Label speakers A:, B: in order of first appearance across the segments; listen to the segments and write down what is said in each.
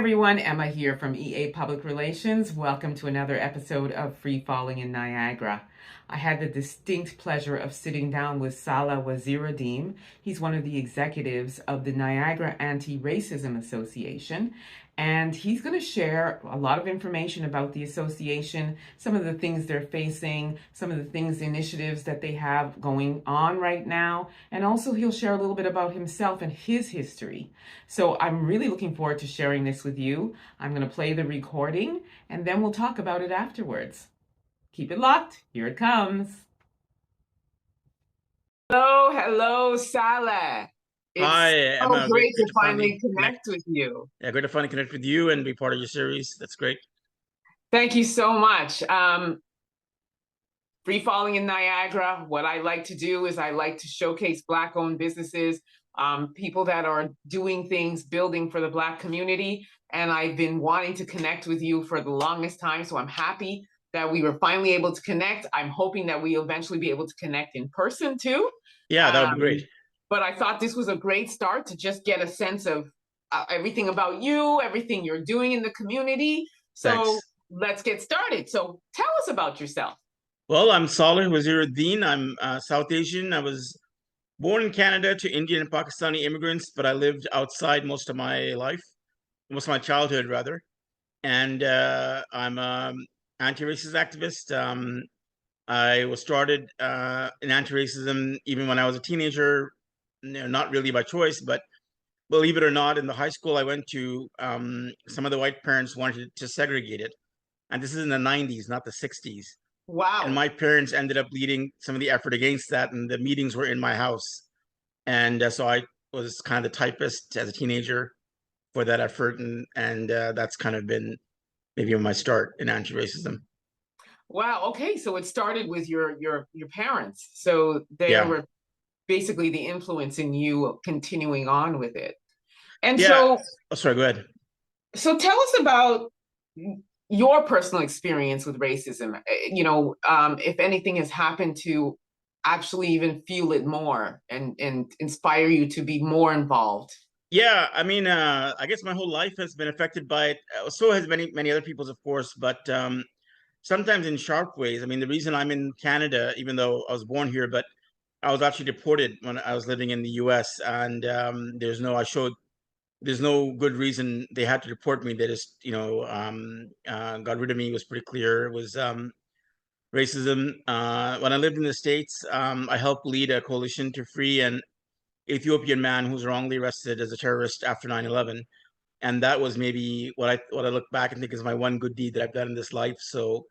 A: everyone, Emma here from EA Public Relations. Welcome to another episode of Free Falling in Niagara. I had the distinct pleasure of sitting down with Saleh Waziruddin. He's one of the executives of the Niagara Anti-Racism Association, and he's going to share a lot of information about the association, some of the things they're facing, some of the things, initiatives that they have going on right now, and also he'll share a little bit about himself and his history. So I'm really looking forward to sharing this with you. I'm going to play the recording, and then we'll talk about it afterwards. Keep it locked. Here it comes. Hello, Saleh.
B: Hi,
A: It's so
B: Emma.
A: great to finally
B: finally
A: connect with you.
B: Yeah, great to finally connect with you and be part of your series. That's great.
A: Thank you so much. Free Falling in Niagara, what I like to do is I like to showcase Black-owned businesses, people that are doing things, building for the Black community. And I've been wanting to connect with you for the longest time, so I'm happy that we were finally able to connect. I'm hoping that we'll eventually be able to connect in person too.
B: Yeah, that would be great.
A: But I thought this was a great start to just get a sense of everything about you, everything you're doing in the community. So
B: Thanks.
A: let's get started. So tell us about yourself.
B: Well, I'm Saleh Waziruddin. I'm South Asian. I was born in Canada to Indian and Pakistani immigrants, but I lived outside most of my life, most of my childhood, rather. And I'm an anti-racist activist. I was started in anti-racism even when I was a teenager, not really by choice, but believe it or not, in the high school I went to, some of the white parents wanted to segregate it. And this is in the 90s, not the 60s.
A: Wow.
B: And my parents ended up leading some of the effort against that. And the meetings were in my house. And so I was kind of the typist as a teenager for that effort. And that's kind of been maybe my start in anti-racism.
A: Wow. Okay. So it started with your parents. So they
B: Yeah.
A: were basically the influence in you continuing on with it. And
B: Yeah.
A: so
B: Oh, sorry, go ahead.
A: so tell us about your personal experience with racism. If anything has happened to actually even feel it more and inspire you to be more involved.
B: Yeah, I mean, I guess my whole life has been affected by it. So has many other people's, of course, but sometimes in sharp ways. I mean, the reason I'm in Canada, even though I was born here, but I was actually deported when I was living in the U.S. And there's no good reason they had to deport me. They just, got rid of me. It was pretty clear. It was racism. When I lived in the States, I helped lead a coalition to free an Ethiopian man who was wrongly arrested as a terrorist after 9/11. And that was maybe what I look back and think is my one good deed that I've done in this life. So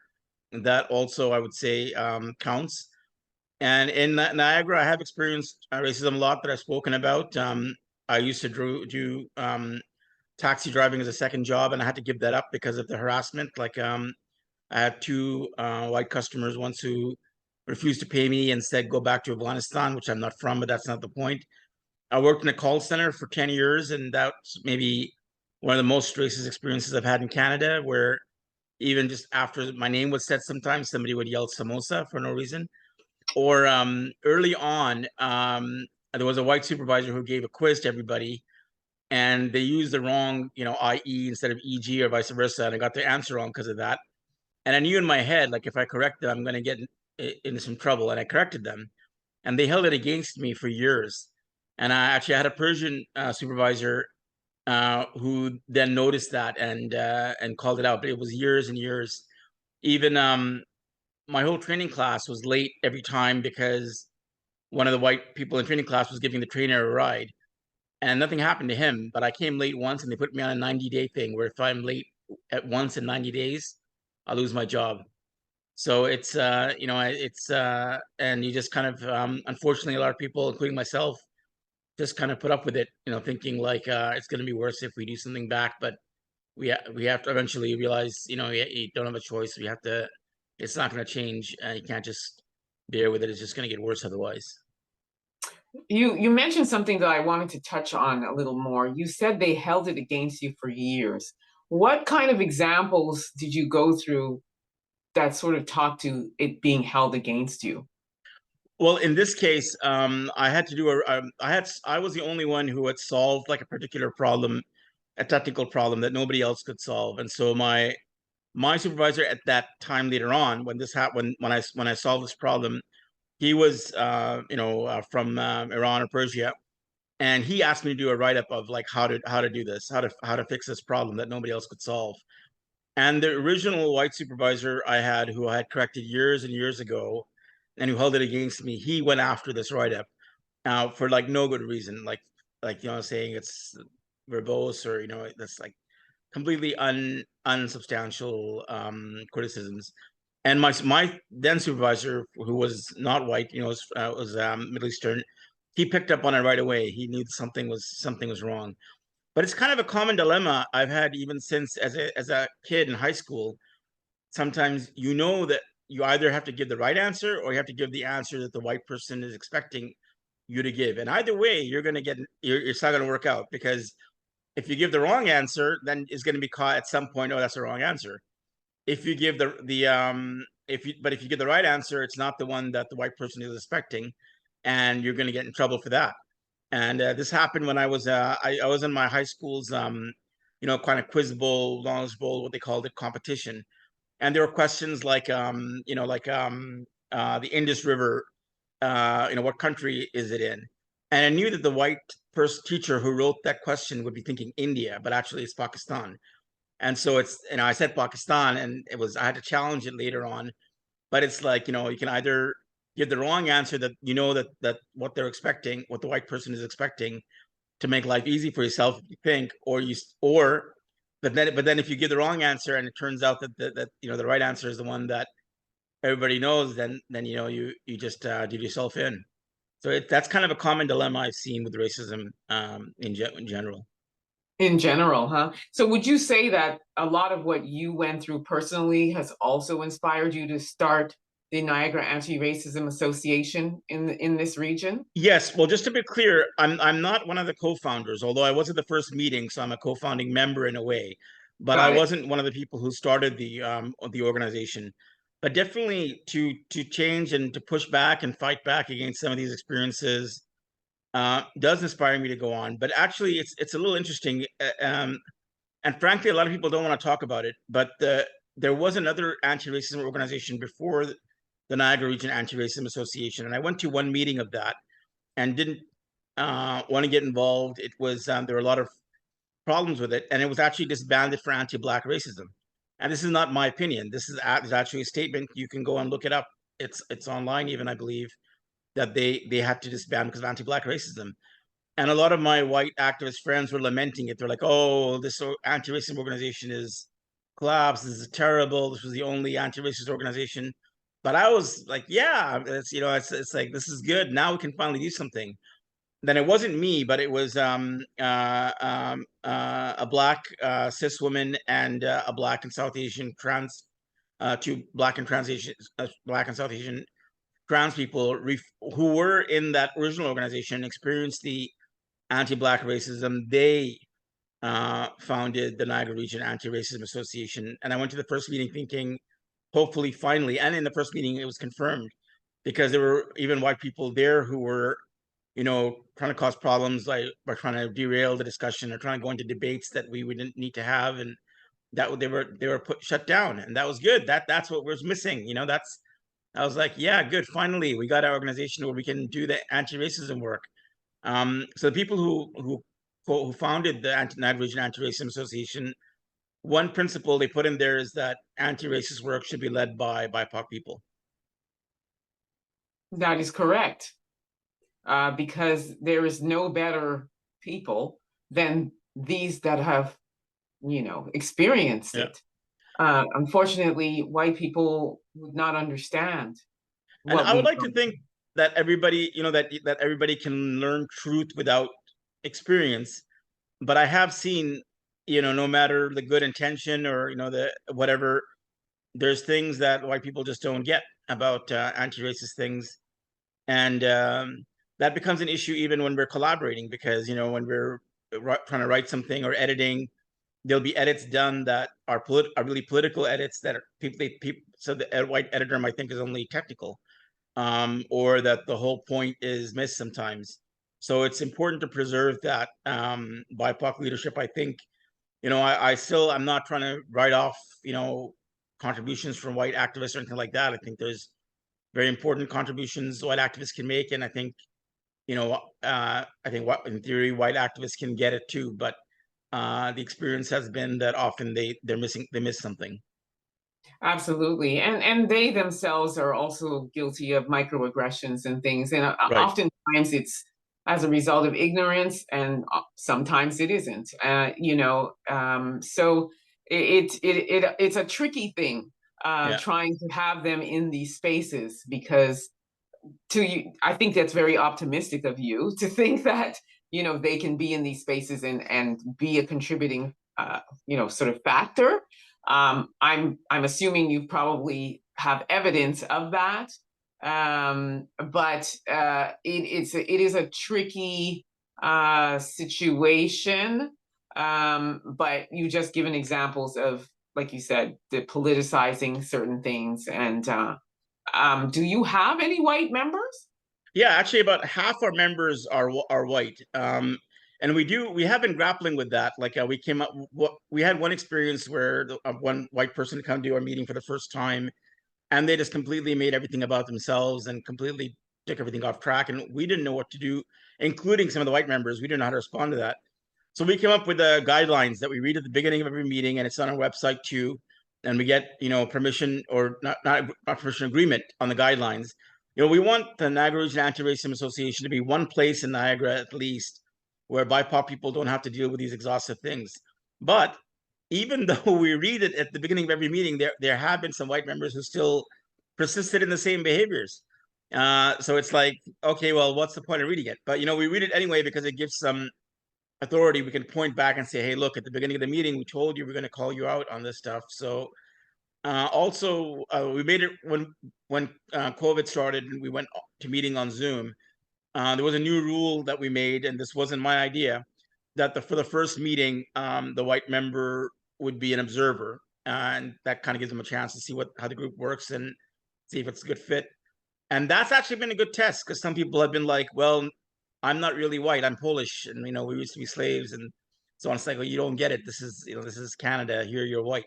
B: that also, I would say, counts. And in Niagara, I have experienced racism a lot that I've spoken about. I used to do taxi driving as a second job, and I had to give that up because of the harassment. Like, I had two white customers once who refused to pay me and said, go back to Afghanistan, which I'm not from, but that's not the point. I worked in a call center for 10 years, and that's maybe one of the most racist experiences I've had in Canada, where even just after my name was said, sometimes somebody would yell samosa for no reason. Or early on, there was a white supervisor who gave a quiz to everybody, and they used the wrong, IE instead of EG or vice versa, and I got the answer wrong because of that. And I knew in my head, like, if I correct them, I'm going to get into some trouble, and I corrected them, and they held it against me for years. And I actually had a Persian supervisor who then noticed that and called it out. But it was years and years. Even my whole training class was late every time because one of the white people in training class was giving the trainer a ride, and nothing happened to him. But I came late once, and they put me on a 90-day thing where if I'm late at once in 90 days, I lose my job. So it's and you just kind of unfortunately a lot of people, including myself, just kind of put up with it, thinking like it's going to be worse if we do something back. But we have to eventually realize, you don't have a choice. We have to. It's not going to change. You can't just bear with it. It's just going to get worse otherwise.
A: You mentioned something that I wanted to touch on a little more. You said they held it against you for years. What kind of examples did you go through that sort of talk to it being held against you?
B: Well, in this case, I had to do I was the only one who had solved like a particular problem a technical problem that nobody else could solve. And so my supervisor at that time later on, when this happened, when I solved this problem, he was from Iran or Persia, and he asked me to do a write up of like how to do this, how to fix this problem that nobody else could solve. And the original white supervisor I had, who I had corrected years and years ago, and who held it against me, he went after this write up for like no good reason, like saying it's verbose, or that's like completely unsubstantial criticisms. And my then supervisor, who was not white, was Middle Eastern, he picked up on it right away. He knew something was wrong. But it's kind of a common dilemma I've had even since as a kid in high school. Sometimes that you either have to give the right answer, or you have to give the answer that the white person is expecting you to give. And either way, it's not going to work out, because if you give the wrong answer, then it's going to be caught at some point. Oh, that's the wrong answer. If you give if you give the right answer, it's not the one that the white person is expecting, and you're going to get in trouble for that. And this happened when I was in my high school's kind of quiz bowl, knowledge bowl, what they called it, competition. And there were questions like the Indus River, what country is it in? And I knew that the white first teacher who wrote that question would be thinking India, but actually it's Pakistan. And so I said Pakistan, and I had to challenge it later on. But it's like, you can either give the wrong answer, that that what they're expecting, what the white person is expecting, to make life easy for yourself, if you think, but then if you give the wrong answer and it turns out that the right answer is the one that everybody knows, then you just did yourself in. So that's kind of a common dilemma I've seen with racism in general.
A: In general, huh? So would you say that a lot of what you went through personally has also inspired you to start the Niagara Anti-Racism Association in this region?
B: Yes, well, just to be clear, I'm not one of the co-founders, although I was at the first meeting, so I'm a co-founding member in a way. But I
A: Got it.
B: wasn't one of the people who started the organization. But definitely to change and to push back and fight back against some of these experiences does inspire me to go on. But actually, it's a little interesting, and frankly, a lot of people don't want to talk about it. But there was another anti-racism organization before the Niagara Region Anti-Racism Association, and I went to one meeting of that and didn't want to get involved. It was there were a lot of problems with it, and it was actually disbanded for anti-Black racism. And this is not my opinion. This is actually a statement. You can go and look it up. It's online even, I believe, that they had to disband because of anti-Black racism. And a lot of my white activist friends were lamenting it. They're like, "Oh, this anti-racism organization is collapsed. This is terrible. This was the only anti-racist organization." But I was like, "Yeah, it's like, this is good. Now we can finally do something." Then it wasn't me, but it was a Black cis woman and a Black and South Asian two Black and South Asian trans people who were in that original organization, experienced the anti-Black racism. They founded the Niagara Region Anti-Racism Association. And I went to the first meeting thinking, hopefully, finally, and in the first meeting, it was confirmed, because there were even white people there who were, trying to cause problems, like by trying to derail the discussion or trying to go into debates that we wouldn't need to have. And that they were shut down. And that was good. That's what was missing. I was like, yeah, good. Finally, we got our organization where we can do the anti-racism work. So the people who founded the Niagara Region Anti-Racism Association, one principle they put in there is that anti-racist work should be led by BIPOC people.
A: That is correct. Because there is no better people than these that have, experienced
B: Yeah.
A: it. Unfortunately, white people would not understand
B: And
A: what
B: I would
A: we've
B: like to
A: gone
B: think that everybody, that everybody can learn truth without experience. But I have seen, no matter the good intention or, the whatever, there's things that white people just don't get about anti-racist things. And that becomes an issue even when we're collaborating, because, when we're trying to write something or editing, there'll be edits done that are really political edits that are people so the white editor might think is only technical, or that the whole point is missed sometimes. So it's important to preserve that BIPOC leadership, I think, I'm not trying to write off, contributions from white activists or anything like that. I think there's very important contributions white activists can make, and I think what in theory white activists can get it too, but the experience has been that often they miss something.
A: Absolutely. And they themselves are also guilty of microaggressions and things. And
B: Right.
A: oftentimes it's as a result of ignorance, and sometimes it isn't. So it's a tricky thing,
B: Yeah.
A: trying to have them in these spaces, because to you, I think that's very optimistic of you to think that, they can be in these spaces and be a contributing, sort of factor. I'm assuming you probably have evidence of that. But it is a tricky situation. But you just given examples of, like you said, the politicizing certain things. And do you have any white members?
B: Yeah, actually, about half our members are white, and we have been grappling with that. Like we came up, we had one experience where one white person come to our meeting for the first time, and they just completely made everything about themselves and completely took everything off track, and we didn't know what to do, including some of the white members. We didn't know how to respond to that. So we came up with the guidelines that we read at the beginning of every meeting, and it's on our website too. And we get, permission or not permission agreement on the guidelines. We want the Niagara Region Anti-Racism Association to be one place in Niagara at least where BIPOC people don't have to deal with these exhaustive things. But even though we read it at the beginning of every meeting, there have been some white members who still persisted in the same behaviors. So it's like, okay, well, what's the point of reading it? But we read it anyway because it gives some authority. We can point back and say, hey, look, at the beginning of the meeting, we told you we're going to call you out on this stuff. So also, we made it when COVID started and we went to meeting on Zoom. There was a new rule that we made, and this wasn't my idea, that for the first meeting, the white member would be an observer, and that kind of gives them a chance to see how the group works and see if it's a good fit. And that's actually been a good test because some people have been like, well, I'm not really white, I'm Polish, and we used to be slaves, and so on. It's like, well, you don't get it. This is Canada. Here you're white,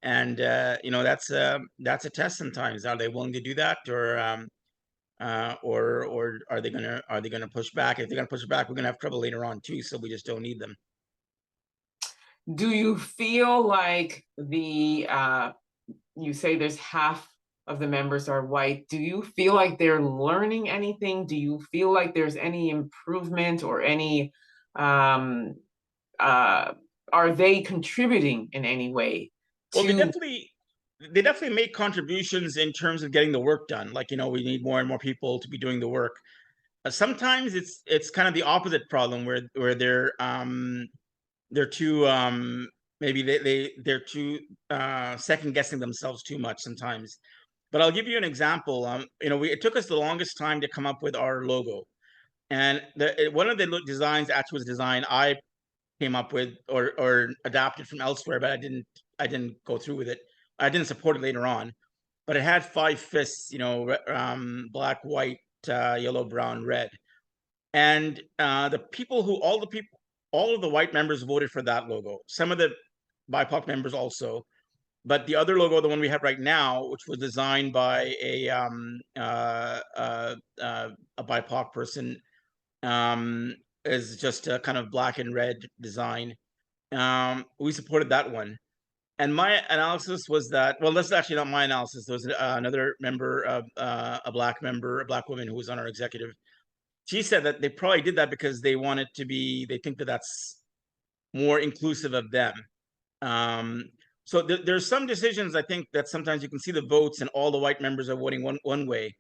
B: and that's a test sometimes. Are they willing to do that, or are they gonna push back? If they're gonna push back, we're gonna have trouble later on too. So we just don't need them.
A: Do you feel like you say there's half of the members are white? Do you feel like they're learning anything? Do you feel like there's any improvement or any, um, uh, are they contributing in any way
B: Well,
A: to?
B: they definitely make contributions in terms of getting the work done. Like, we need more and more people to be doing the work. Sometimes it's kind of the opposite problem where they're too maybe they're too second guessing themselves too much sometimes. But I'll give you an example. It took us the longest time to come up with our logo, and one of the designs actually was a design I came up with or adapted from elsewhere, but I didn't go through with it. I didn't support it later on, but it had five fists, black, white, yellow, brown, red, and all of the white members voted for that logo. Some of the BIPOC members also, but the other logo, the one we have right now, which was designed by a BIPOC person, um, is just a kind of black and red design. We supported that one. And my analysis was that, well, that's actually not my analysis. There was another member, a black member, a black woman who was on our executive. She said that they probably did that because they think that that's more inclusive of them. Um, so there's some decisions I think that sometimes you can see the votes and all the white members are voting one way,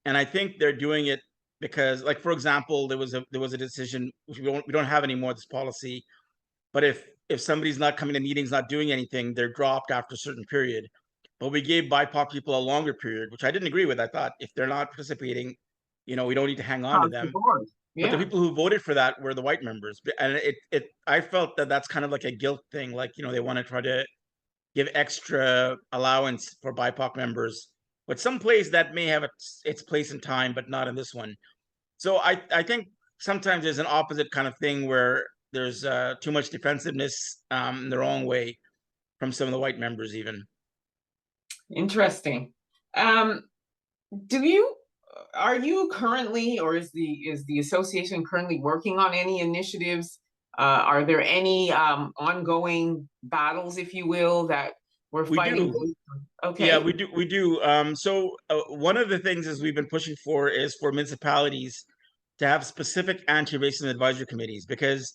B: and I think they're doing it because, like, for example, there was a decision, which we don't have anymore, this policy, but if somebody's not coming to meetings, not doing anything, they're dropped after a certain period. But we gave BIPOC people a longer period, which I didn't agree with. I thought if they're not participating, we don't need to hang on to
A: Across the
B: them.
A: board.
B: But the
A: Yeah.
B: people who voted for that were the white members, and I felt that that's kind of like a guilt thing. Like, they want to try to give extra allowance for BIPOC members, but some place that may have its place and time, but not in this one. So I think sometimes there's an opposite kind of thing where there's too much defensiveness in the wrong way from some of the white members even.
A: Interesting. Do you are you currently, or is the association currently working on any initiatives? Are there any ongoing battles, if you will, that we're
B: We
A: fighting?
B: do. Yeah,
A: Okay.
B: we do. So one of the things is we've been pushing for is for municipalities to have specific anti-racism advisory committees, because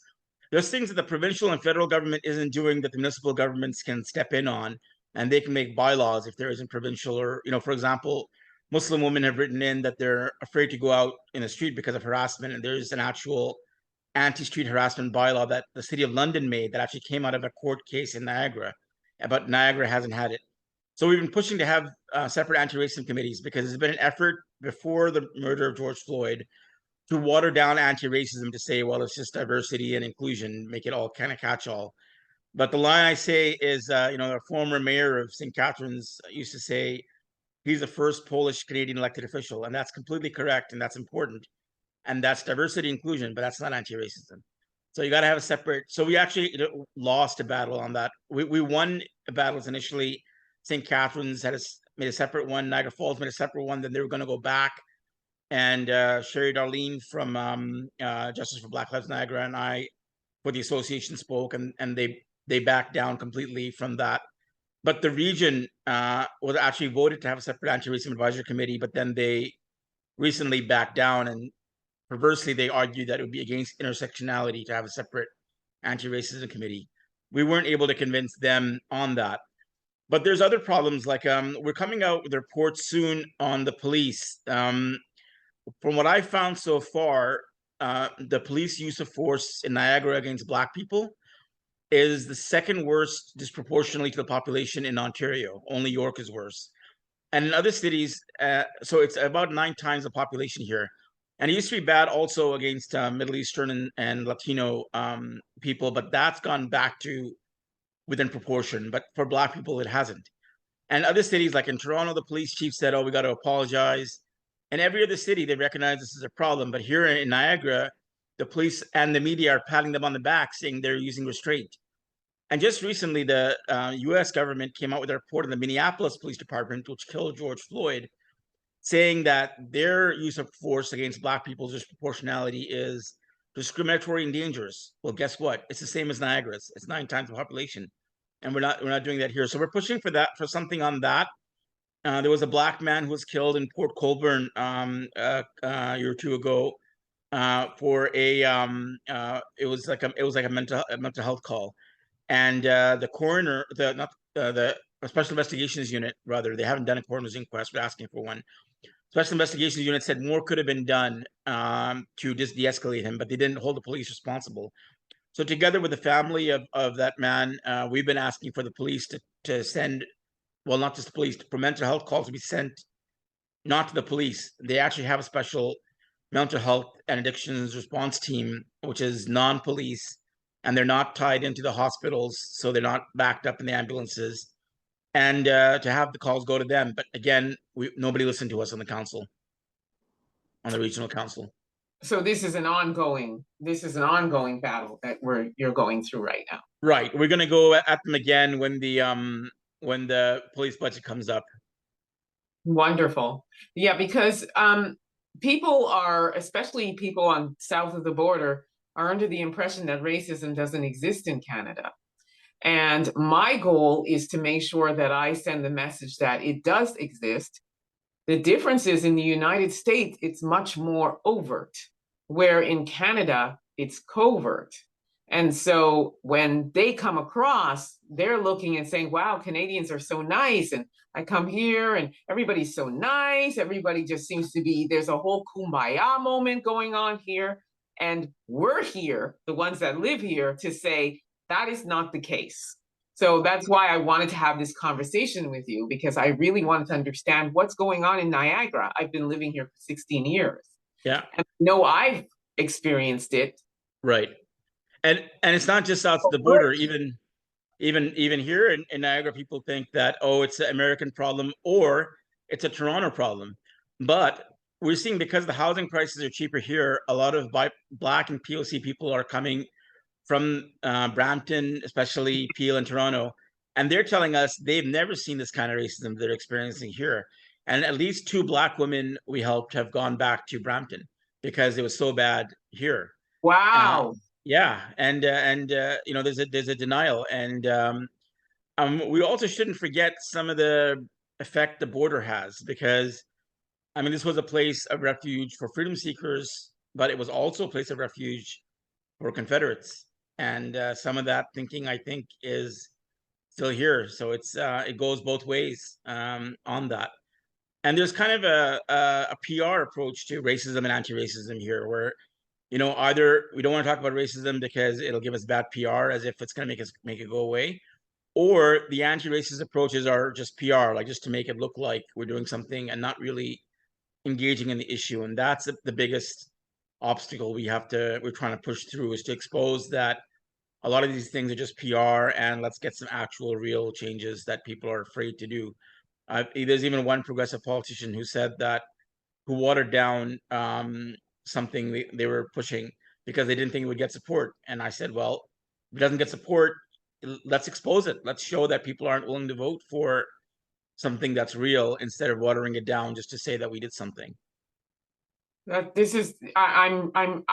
B: there's things that the provincial and federal government isn't doing that the municipal governments can step in on, and they can make bylaws if there isn't provincial, or, for example, Muslim women have written in that they're afraid to go out in the street because of harassment, and there's an actual anti-street harassment bylaw that the city of London made that actually came out of a court case in Niagara, but Niagara hasn't had it. So we've been pushing to have separate anti-racism committees, because there's been an effort before the murder of George Floyd to water down anti-racism, to say, well, it's just diversity and inclusion, make it all kind of catch-all. But the line I say is, the former mayor of St. Catharines used to say he's the first Polish Canadian elected official, and that's completely correct, and that's important, and that's diversity inclusion, but that's not anti-racism. So you got to have a separate. So we actually lost a battle on that. We won battles initially. St. Catharines made a separate one. Niagara Falls made a separate one. Then they were going to go back, and Sherry Darlene from Justice for Black Lives Niagara and I, for the association, spoke, and they backed down completely from that. But the region was actually voted to have a separate anti-racism advisory committee, but then they recently backed down, and perversely they argued that it would be against intersectionality to have a separate anti-racism committee. We weren't able to convince them on that. But there's other problems, like we're coming out with reports soon on the police. From what I found so far, the police use of force in Niagara against Black people is the second worst disproportionately to the population in Ontario. Only York is worse. And in other cities, so it's about 9 times the population here. And it used to be bad also against Middle Eastern and Latino people, but that's gone back to within proportion. But for Black people, it hasn't. And other cities, like in Toronto, the police chief said, oh, we got to apologize. And every other city, they recognize this is a problem. But here in Niagara, the police and the media are patting them on the back, saying they're using restraint. And just recently, the US government came out with a report on the Minneapolis Police Department, which killed George Floyd, saying that their use of force against Black people's disproportionality is discriminatory and dangerous. Well, guess what? It's the same as Niagara's. It's 9 times the population. And we're not doing that here. So we're pushing for something on that. There was a Black man who was killed in Port Colborne a year or two ago for a it was like a mental health call, and the coroner, the special investigations unit, rather, they haven't done a coroner's inquest. We're asking for one. Special investigations unit said more could have been done to just de-escalate him, but they didn't hold the police responsible. So together with the family of that man, we've been asking for the police to send, well, not just the police, for mental health calls to be sent not to the police. They actually have a special mental health and addictions response team, which is non-police, and they're not tied into the hospitals, so they're not backed up in the ambulances, and to have the calls go to them. But again, nobody listened to us on the council, on the regional council.
A: So this is an ongoing battle that you're going through right now.
B: Right. We're going to go at them again when the police budget comes up.
A: Wonderful. Yeah, because people are, especially people on south of the border, are under the impression that racism doesn't exist in Canada. And my goal is to make sure that I send the message that it does exist. The difference is in the United States, it's much more overt, where in Canada, it's covert. And so when they come across, they're looking and saying, wow, Canadians are so nice. And I come here and everybody's so nice. Everybody just seems to be, there's a whole kumbaya moment going on here. And we're here, the ones that live here, to say that is not the case. So that's why I wanted to have this conversation with you, because I really wanted to understand what's going on in Niagara. I've been living here for 16 years.
B: Yeah.
A: And I know I've experienced it.
B: Right. And it's not just south of the border. Even here in Niagara, people think that, oh, it's an American problem or it's a Toronto problem. But we're seeing, because the housing prices are cheaper here, a lot of Black and POC people are coming from Brampton, especially Peel and Toronto, and they're telling us they've never seen this kind of racism they're experiencing here. And at least 2 Black women we helped have gone back to Brampton because it was so bad here. Uh,
A: Wow.
B: yeah, and there's a denial, and we also shouldn't forget some of the effect the border has, because I mean, this was a place of refuge for freedom seekers, but it was also a place of refuge for Confederates, and some of that thinking, I think, is still here. So it goes both ways on that. And there's kind of a PR approach to racism and anti-racism here, where either we don't want to talk about racism because it'll give us bad PR, as if it's going to make it go away, or the anti-racist approaches are just PR, like just to make it look like we're doing something and not really engaging in the issue. And that's the biggest obstacle we're trying to push through, is to expose that a lot of these things are just PR, and let's get some actual real changes that people are afraid to do. There's even one progressive politician who watered down something they were pushing because they didn't think it would get support. And I said, well, if it doesn't get support, let's expose it. Let's show that people aren't willing to vote for something that's real, instead of watering it down just to say that we did something.
A: This is I'm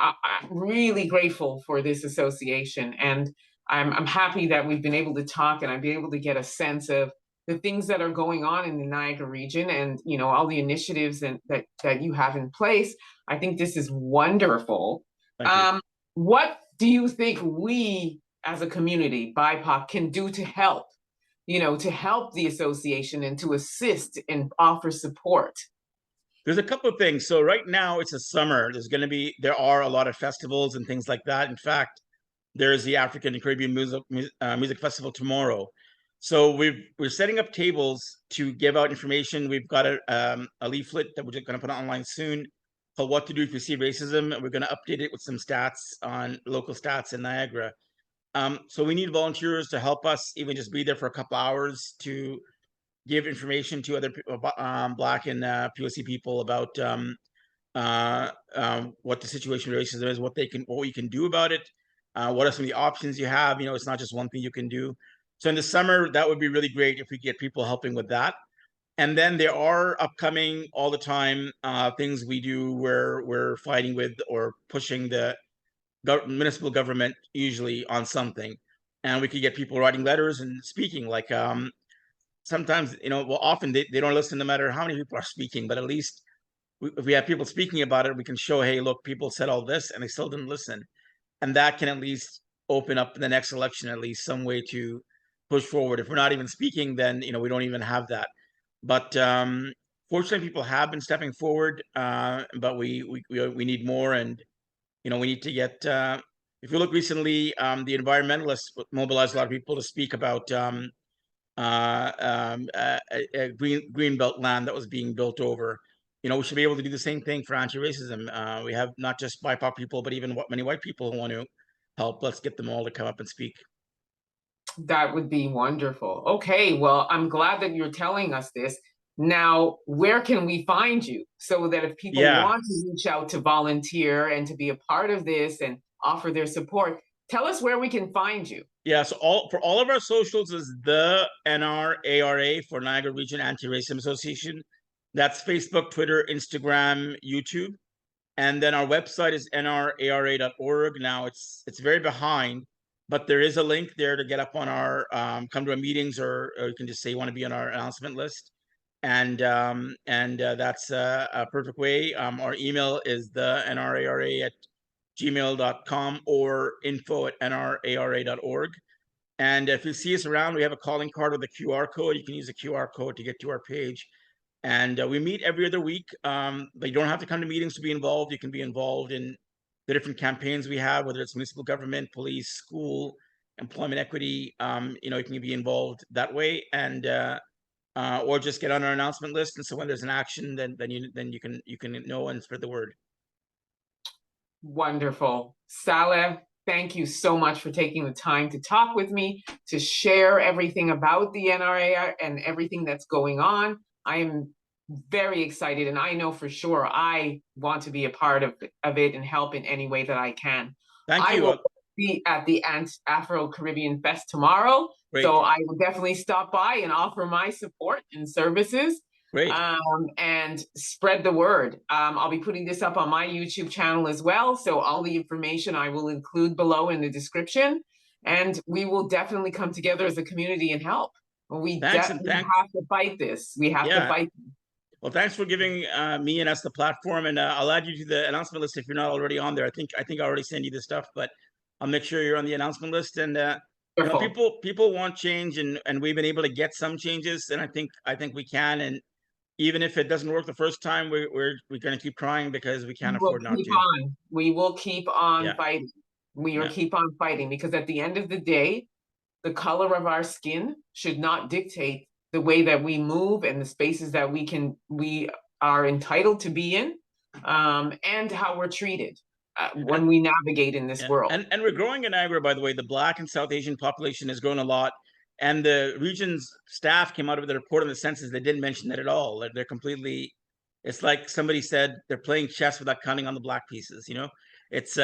A: really grateful for this association, and I'm happy that we've been able to talk and I've been able to get a sense of the things that are going on in the Niagara region, and all the initiatives that you have in place. I think this is wonderful.
B: Thank you.
A: What do you think we as a community, BIPOC, can do to help? To help the association and to assist and offer support.
B: There's a couple of things. So right now it's a summer. There are a lot of festivals and things like that. In fact, there's the African and Caribbean Music Festival tomorrow. So we're setting up tables to give out information. We've got a leaflet that we're going to put online soon called "What to Do If You See Racism." We're going to update it with some stats on local stats in Niagara. So we need volunteers to help us, even just be there for a couple hours to give information to other Black and POC people about what the situation with racism is, what we can do about it, what are some of the options you have. It's not just one thing you can do. So in the summer, that would be really great if we get people helping with that. And then there are upcoming all the time things we do where we're fighting with or pushing the municipal government, usually on something, and we could get people writing letters and speaking. Like sometimes, often they don't listen no matter how many people are speaking, but at least if we have people speaking about it, we can show, hey, look, people said all this and they still didn't listen. And that can at least open up the next election, at least some way to push forward. If we're not even speaking, then, we don't even have that. But fortunately, people have been stepping forward, but we need more. And, we need to get, if you look recently, the environmentalists mobilized a lot of people to speak about green belt land that was being built over. We should be able to do the same thing for anti-racism. We have not just BIPOC people, but even many white people who want to help. Let's get them all to come up and speak.
A: That would be wonderful. Okay, well, I'm glad that you're telling us this. Now, where can we find you, so that if people want to reach out to volunteer and to be a part of this and offer their support, tell us where we can find you.
B: Yeah, so all of our socials is the NRARA, for Niagara Region Anti-Racism Association. That's Facebook, Twitter, Instagram, YouTube. And then our website is nrara.org. Now it's very behind, but there is a link there to get up on our come to our meetings, or you can just say you want to be on our announcement list. And that's a perfect way. Our email is the nrara@gmail.com or info@nrara.org. And if you see us around, we have a calling card with a QR code. You can use the QR code to get to our page. And we meet every other week. But you don't have to come to meetings to be involved. You can be involved in the different campaigns we have, whether it's municipal government, police, school, employment equity. You can be involved that way, and or just get on our announcement list. And so when there's an action, then you can know and spread the word.
A: Wonderful. Saleh, thank you so much for taking the time to talk with me, to share everything about the NRA and everything that's going on. I am very excited, and I know for sure I want to be a part of it and help in any way that I can.
B: Thank you.
A: be at the Afro Caribbean Fest tomorrow. So
B: Great.
A: I will definitely stop by and offer my support and services,
B: Great.
A: and spread the word. I'll be putting this up on my YouTube channel as well. So all the information I will include below in the description. And we will definitely come together as a community and help. We
B: Thanks and
A: definitely
B: thanks.
A: have to fight this. We have to
B: Yeah.
A: fight.
B: Well, thanks for giving me and us the platform, and I'll add you to the announcement list if you're not already on there. I think I already sent you the stuff, but I'll make sure you're on the announcement list. And
A: Wonderful.
B: people want change, and we've been able to get some changes, and I think we can. And even if it doesn't work the first time, we're going to keep trying because we
A: We
B: can't
A: will
B: afford not
A: keep
B: to.
A: on. We will keep on
B: Yeah,
A: fighting. We will
B: yeah,
A: keep on fighting because at the end of the day, the color of our skin should not dictate the way that we move and the spaces that we are entitled to be in, and how we're treated
B: and
A: when we navigate in this
B: yeah,
A: world.
B: and we're growing in Niagara, by the way. The Black and South Asian population has grown a lot, and the region's staff came out with a report on the census. They didn't mention that at all. They're completely. It's like somebody said they're playing chess without counting on the black pieces. It's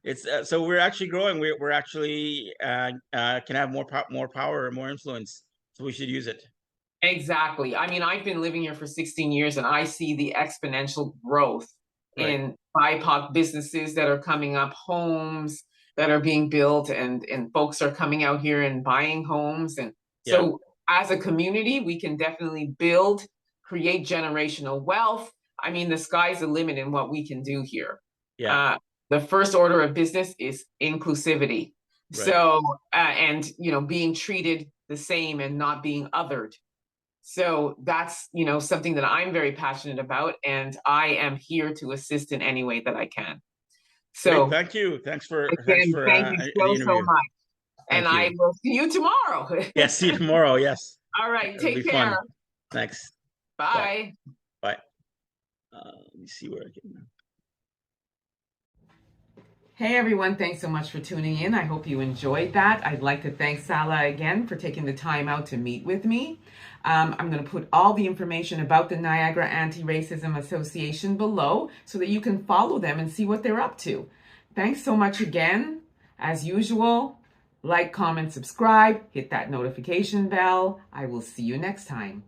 B: it's so we're actually growing. We're actually can have more power or more influence. So we should use it.
A: Exactly. I mean, I've been living here for 16 years and I see the exponential growth
B: Right.
A: in BIPOC businesses that are coming up, homes that are being built, and folks are coming out here and buying homes. And
B: Yeah.
A: so, as a community, we can definitely build, create generational wealth. I mean, the sky's the limit in what we can do here.
B: Yeah.
A: Uh, the first order of business is inclusivity.
B: Right.
A: So, and, being treated the same and not being othered. So that's, something that I'm very passionate about, and I am here to assist in any way that I can.
B: Great.
A: So
B: Thank you. Thanks
A: again,
B: for
A: thank you
B: the
A: so
B: interview.
A: much. And
B: Thank
A: I
B: you.
A: will see you tomorrow.
B: Yes. See you tomorrow. Yes.
A: All right,
B: It'll be
A: take care.
B: fun. Thanks. Bye.
A: Bye.
B: Bye. Let me see where I can.
A: Hey everyone, thanks so much for tuning in. I hope you enjoyed that. I'd like to thank Saleh again for taking the time out to meet with me. I'm going to put all the information about the Niagara Anti-Racism Association below so that you can follow them and see what they're up to. Thanks so much again. As usual, like, comment, subscribe, hit that notification bell. I will see you next time.